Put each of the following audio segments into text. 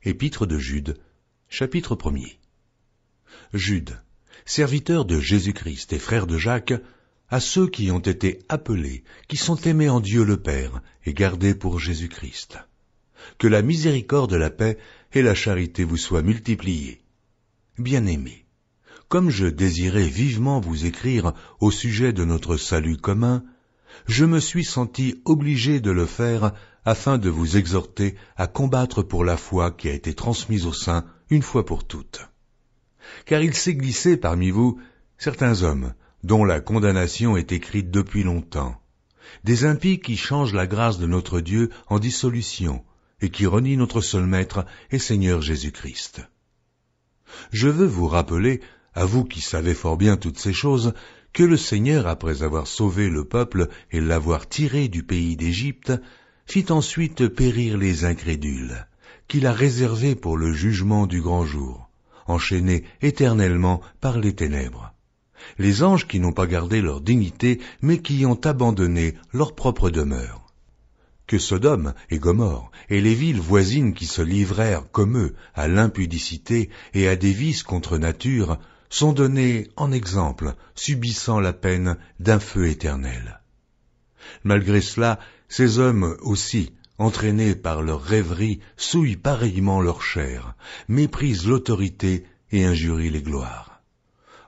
Épître de Jude, chapitre 1er. Jude, serviteur de Jésus-Christ et frère de Jacques, à ceux qui ont été appelés, qui sont aimés en Dieu le Père et gardés pour Jésus-Christ. Que la miséricorde, la paix et la charité vous soient multipliées. Bien-aimés, comme je désirais vivement vous écrire au sujet de notre salut commun, je me suis senti obligé de le faire afin de vous exhorter à combattre pour la foi qui a été transmise aux saints une fois pour toutes. Car il s'est glissé parmi vous certains hommes dont la condamnation est écrite depuis longtemps, des impies qui changent la grâce de notre Dieu en dissolution et qui renient notre seul Maître et Seigneur Jésus-Christ. Je veux vous rappeler, à vous qui savez fort bien toutes ces choses, que le Seigneur, après avoir sauvé le peuple et l'avoir tiré du pays d'Égypte, fit ensuite périr les incrédules, qu'il a réservés pour le jugement du grand jour, enchaînés éternellement par les ténèbres. Les anges qui n'ont pas gardé leur dignité, mais qui ont abandonné leur propre demeure. Que Sodome et Gomorrhe et les villes voisines qui se livrèrent comme eux à l'impudicité et à des vices contre nature sont donnés en exemple, subissant la peine d'un feu éternel. Malgré cela, ces hommes aussi, entraînés par leur rêverie, souillent pareillement leur chair, méprisent l'autorité et injurient les gloires.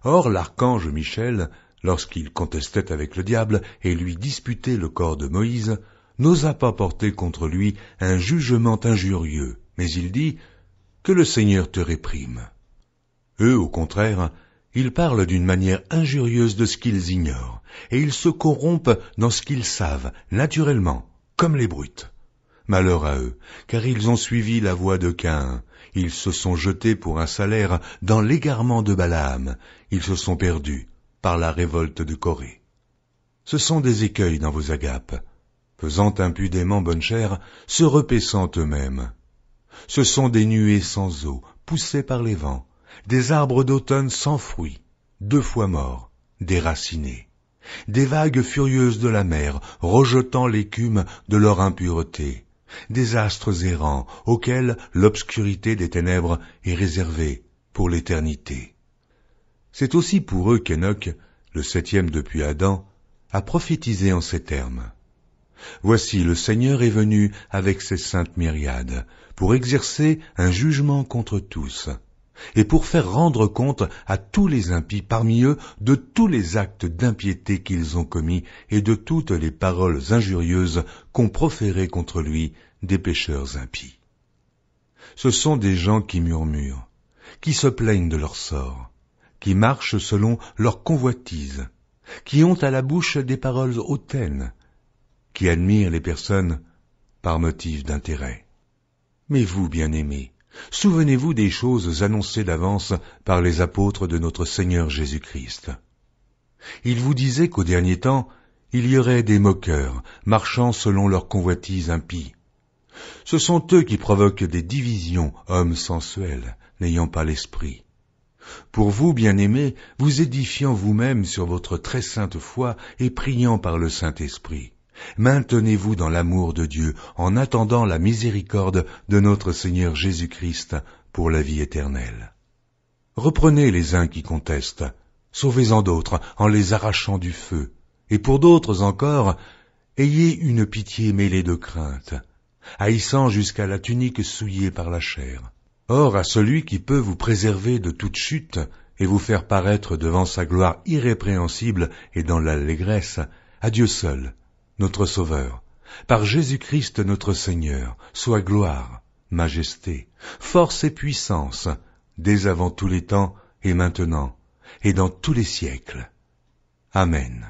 Or l'archange Michel, lorsqu'il contestait avec le diable et lui disputait le corps de Moïse, n'osa pas porter contre lui un jugement injurieux, mais il dit « Que le Seigneur te réprime ». Eux, au contraire, ils parlent d'une manière injurieuse de ce qu'ils ignorent, et ils se corrompent dans ce qu'ils savent, naturellement, comme les brutes. Malheur à eux, car ils ont suivi la voie de Caïn, ils se sont jetés pour un salaire dans l'égarement de Balaam, ils se sont perdus par la révolte de Corée. Ce sont des écueils dans vos agapes, faisant impudemment bonne chère, se repaissant eux-mêmes. Ce sont des nuées sans eau, poussées par les vents, des arbres d'automne sans fruits, 2 fois morts, déracinés, des vagues furieuses de la mer, rejetant l'écume de leur impureté, des astres errants auxquels l'obscurité des ténèbres est réservée pour l'éternité. C'est aussi pour eux qu'Enoch, le 7e depuis Adam, a prophétisé en ces termes. Voici, le Seigneur est venu avec ses saintes myriades, pour exercer un jugement contre tous, et pour faire rendre compte à tous les impies parmi eux de tous les actes d'impiété qu'ils ont commis et de toutes les paroles injurieuses qu'ont proférées contre lui des pécheurs impies. Ce sont des gens qui murmurent, qui se plaignent de leur sort, qui marchent selon leur convoitise, qui ont à la bouche des paroles hautaines, qui admirent les personnes par motif d'intérêt. Mais vous, bien-aimés, souvenez-vous des choses annoncées d'avance par les apôtres de notre Seigneur Jésus-Christ. Ils vous disaient qu'au dernier temps, il y aurait des moqueurs, marchant selon leur convoitise impie. Ce sont eux qui provoquent des divisions, hommes sensuels, n'ayant pas l'esprit. Pour vous, bien-aimés, vous édifiant vous-même sur votre très sainte foi et priant par le Saint-Esprit, maintenez-vous dans l'amour de Dieu en attendant la miséricorde de notre Seigneur Jésus-Christ pour la vie éternelle. Reprenez les uns qui contestent, sauvez-en d'autres en les arrachant du feu, et pour d'autres encore, ayez une pitié mêlée de crainte, haïssant jusqu'à la tunique souillée par la chair. Or, à celui qui peut vous préserver de toute chute et vous faire paraître devant sa gloire irrépréhensible et dans l'allégresse, à Dieu seul, notre Sauveur, par Jésus-Christ notre Seigneur, soit gloire, majesté, force et puissance, dès avant tous les temps et maintenant, et dans tous les siècles. Amen.